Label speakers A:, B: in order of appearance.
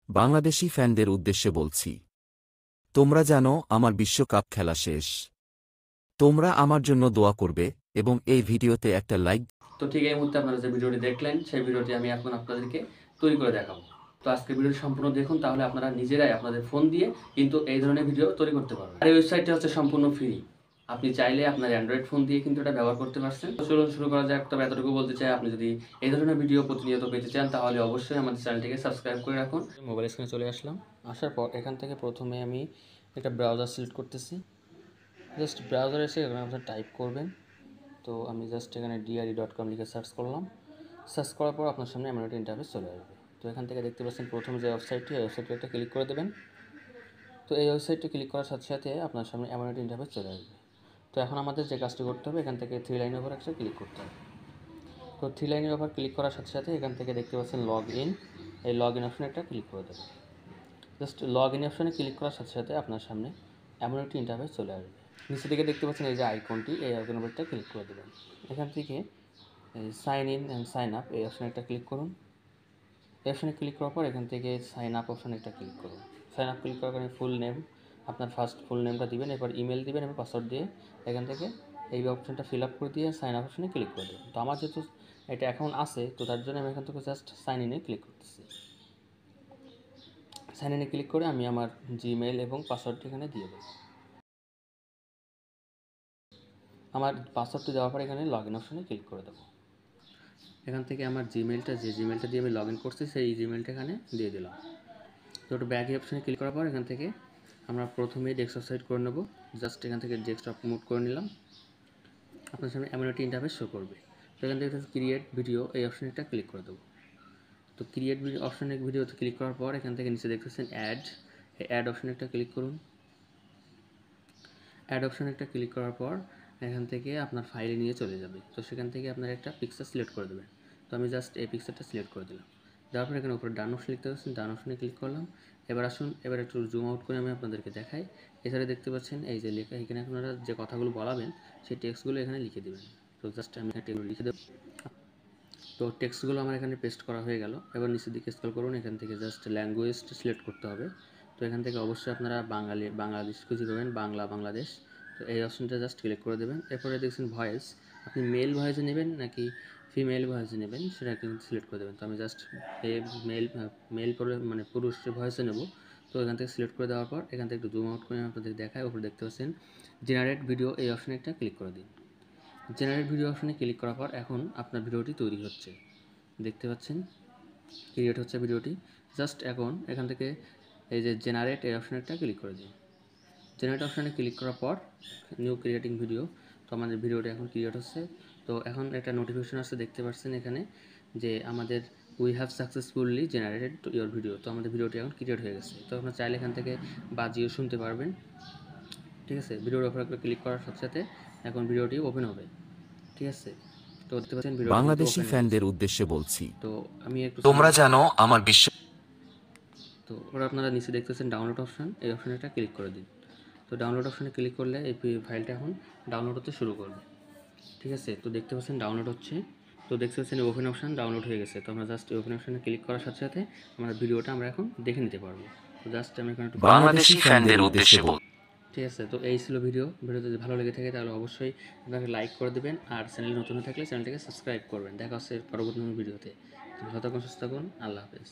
A: বাংলাদেশি ফ্যানদের উদ্দেশ্যে বলছি, তোমরা জানো আমার বিশ্বকাপ খেলা শেষ। তোমরা আমার জন্য দোয়া করবে এবং এই ভিডিওতে একটা লাইক।
B: তো ঠিক এই মুহূর্তে আপনারা যে ভিডিওটি দেখলেন সেই ভিডিওটি আমি এখন আপনাদেরকে তৈরি করে দেখাবো। তো আজকে ভিডিওটি সম্পূর্ণ দেখুন, তাহলে আপনারা নিজেরাই আপনাদের ফোন দিয়ে কিন্তু এই ধরনের ভিডিও তৈরি করতে পারবেন। আর এই ওয়েবসাইটটি হচ্ছে সম্পূর্ণ ফ্রি। আপনি চাইলে আপনার অ্যান্ড্রয়েড ফোন দিয়ে কিন্তু এটা ব্যবহার করতে পারছেন। তো চলুন শুরু করা যাক। তবে এতটুকু বলতে চাই, আপনি যদি এই ধরনের ভিডিও প্রতিনিয়ত পেতে চান তাহলে অবশ্যই আমাদের চ্যানেলটিকে সাবস্ক্রাইব করে রাখুন। মোবাইল স্ক্রিনে চলে আসলাম। আসার পর এখান থেকে প্রথমে আমি একটা ব্রাউজার সিলেক্ট করতেছি। জাস্ট ব্রাউজারে এসে এখানে আপনারা টাইপ করবেন। তো আমি জাস্ট এখানে diary.com লিখে সার্চ করলাম। সার্চ করার পর আপনার সামনে এমন একটা ইন্টারফেস চলে আসবে। তো এখান থেকে দেখতে পাচ্ছেন প্রথম যে ওয়েবসাইটটি, এই ওয়েবসাইটে একটা ক্লিক করে দেবেন। তো এই ওয়েবসাইটে ক্লিক করার সাথে সাথে আপনার সামনে এমন একটা ইন্টারফেস চলে আসবে। তো এখন আমাদের যে কাজটি করতে হবে, এখান থেকে থ্রি লাইনের উপর একটা ক্লিক করতে হবে। তো থ্রি লাইনের উপর ক্লিক করার সাথে সাথে এখান থেকে দেখতে পাচ্ছেন লগ ইন, এই লগ ইন অপশানে একটা ক্লিক করে দেবেন। জাস্ট লগ ইন অপশানে ক্লিক করার সাথে সাথে আপনার সামনে এমন একটি ইন্টারফেস চলে আসবে। নিচে দিকে দেখতে পাচ্ছেন এই যে আইকনটি, এই আইকনের উপর একটা ক্লিক করে দেবেন। এখান থেকে sign in and sign up এই অপশানে একটা ক্লিক করুন। এই অপশানে ক্লিক করার পর এখান থেকে সাইন আপ অপশানে একটা ক্লিক করুন। সাইন আপ ক্লিক করার পরে ফুল নেম, আপনার ফার্স্ট ফুল নেমটা দিবেন, এরপর ইমেল দিবেন এবং পাসওয়ার্ড দিয়ে এখান থেকে এই অপশানটা ফিল আপ করে দিয়ে সাইন আপ অপশানে ক্লিক করে দেবেন। তো আমার যেহেতু এটা অ্যাকাউন্ট আছে, তো তার জন্য আমি এখান থেকে জাস্ট সাইন ইনে ক্লিক করতেছি। সাইন ইনে ক্লিক করে আমি আমার জিমেইল এবং পাসওয়ার্ডটি এখানে দিয়ে দেবো। আমার পাসওয়ার্ডটি দেওয়ার পর এখানে লগ ইন অপশানে ক্লিক করে দেবো। এখান থেকে আমার জিমেইলটা, যে জিমেইলটা দিয়ে আমি লগ ইন করছি, সেই জিমেইলটা এখানে দিয়ে দিলাম। তো ওটা ব্যাক অপশানে ক্লিক করার পর এখান থেকে আমরা প্রথমেই ডেস্কটপ সেট করে নেব। জাস্ট এখান থেকে ডেস্কটপ মুভ করে নিলাম। আপনার সামনে এমন একটি ইন্টারফেস শো করবে। তো এখান থেকে ক্রিয়েট ভিডিও এই অপশানে একটা ক্লিক করে দেবো। তো ক্রিয়েট ভিডিও অপশানে ভিডিওতে ক্লিক করার পর এখান থেকে নিচে দেখতেছেন অ্যাড, এই অ্যাড অপশানে একটা ক্লিক করুন। অ্যাড অপশানে একটা ক্লিক করার পর এখান থেকে আপনার ফাইলে নিয়ে চলে যাবে। তো সেখান থেকে আপনার একটা পিকচার সিলেক্ট করে দেবেন। তো আমি জাস্ট এই পিকচারটা সিলেক্ট করে দিলাম। দেওয়ার পর এখানে উপরে ডান অপশন লিখতে পাচ্ছেন, ডান অপশনে ক্লিক করলাম। এবার আসুন, এবার একটু জুম আউট করে আমি আপনাদেরকে দেখাই। এছাড়া দেখতে পাচ্ছেন এই যে লেখা, এখানে আপনারা যে কথাগুলো বলাবেন সেই টেক্সটগুলো এখানে লিখে দেবেন। তো জাস্ট আমি এখানে লিখে দেবো। তো টেক্সটগুলো আমার এখানে পেস্ট করা হয়ে গেল। এবার নিচের দিকে স্ক্রল করুন, এখান থেকে জাস্ট ল্যাঙ্গুয়েজটা সিলেক্ট করতে হবে। তো এখান থেকে অবশ্যই আপনারা বাংলাদেশ খুঁজে পাবেন, বাংলাদেশ। তো এই অপশনটা জাস্ট ক্লিক করে দেবেন। এরপরে দেখছেন ভয়েস, আপনি মেল ভয়েসে নেবেন নাকি ফিমেল ভয়েসে নেবেন সেটা কিন্তু সিলেক্ট করে দেবেন। তো আমি জাস্ট মেল মানে পুরুষ ভয়েসে নেব। তো এখান থেকে সিলেক্ট করে দেওয়ার পর এখান থেকে একটু জুম আউট করে আপনাদের দেখায়। ওপরে দেখতে পাচ্ছেন জেনারেট ভিডিও, এই অপশানে একটা ক্লিক করে দিন। জেনারেট ভিডিও অপশানে ক্লিক করার পর এখন আপনার ভিডিওটি তৈরি হচ্ছে, দেখতে পাচ্ছেন ক্রিয়েট হচ্ছে ভিডিওটি। জাস্ট এখন এখান থেকে এই যে জেনারেট এই অপশানে একটা ক্লিক করে দিন। জেনারেট অপশানে ক্লিক করার পর নিউ ক্রিয়েটিং ভিডিও, তো আমাদের ভিডিওটা এখন ক্রিয়েট হচ্ছে। তো এখন একটা নোটিফিকেশন আসছে, দেখতে পাচ্ছেন এখানে যে আমাদের we have successfully generated your video. তো আমাদের ভিডিওটি এখন ক্রিয়েট হয়ে গেছে। তো আপনার চাইলে এখান থেকে বাজিয়েও শুনতে পারবেন। ঠিক আছে, ভিডিওর উপর ক্লিক করার সাথে সাথে এখন ভিডিওটি ওপেন হবে। ঠিক আছে, তো দেখতে পাচ্ছেন ভিডিওটি কিন্তু
A: বাংলাদেশি
B: ওপেন হয়ে গেছে।
A: ফ্যানদের উদ্দেশ্যে বলছি,
B: তো আমি একটু
A: তোমরা জানো আমার বিশ্ব।
B: তো ওরা আপনারা নিচে দেখতেছেন ডাউনলোড অপশান, এই অপশানে একটা ক্লিক করে দিন। তো ডাউনলোড অপশানে ক্লিক করলে এই ফাইলটা এখন ডাউনলোড হতে শুরু করবে। ঠিক আছে, তো দেখতে পাচ্ছেন ডাউনলোড হচ্ছে। তো দেখতে পাচ্ছেন ওপেন অপশান ডাউনলোড হয়ে গেছে। তো আমরা জাস্ট ওপেন অপশানে ক্লিক করার সাথে সাথে আমরা ভিডিওটা আমরা এখন দেখে নিতে পারবো। তো জাস্ট আমি এখন একটু
A: বাংলাদেশি ফ্যানদের উদ্দেশ্যে বল।
B: ঠিক আছে, তো এই ছিল ভিডিওটা যদি ভালো লেগে থাকে তাহলে অবশ্যই আপনাকে লাইক করে দেবেন, আর চ্যানেল নতুন হয়ে থাকলে চ্যানেলটাকে সাবস্ক্রাইব করবেন। দেখা হচ্ছে পরবর্তী ভিডিওতে। ভালো থাকুন, সুস্থ থাকুন, আল্লাহ হাফেজ।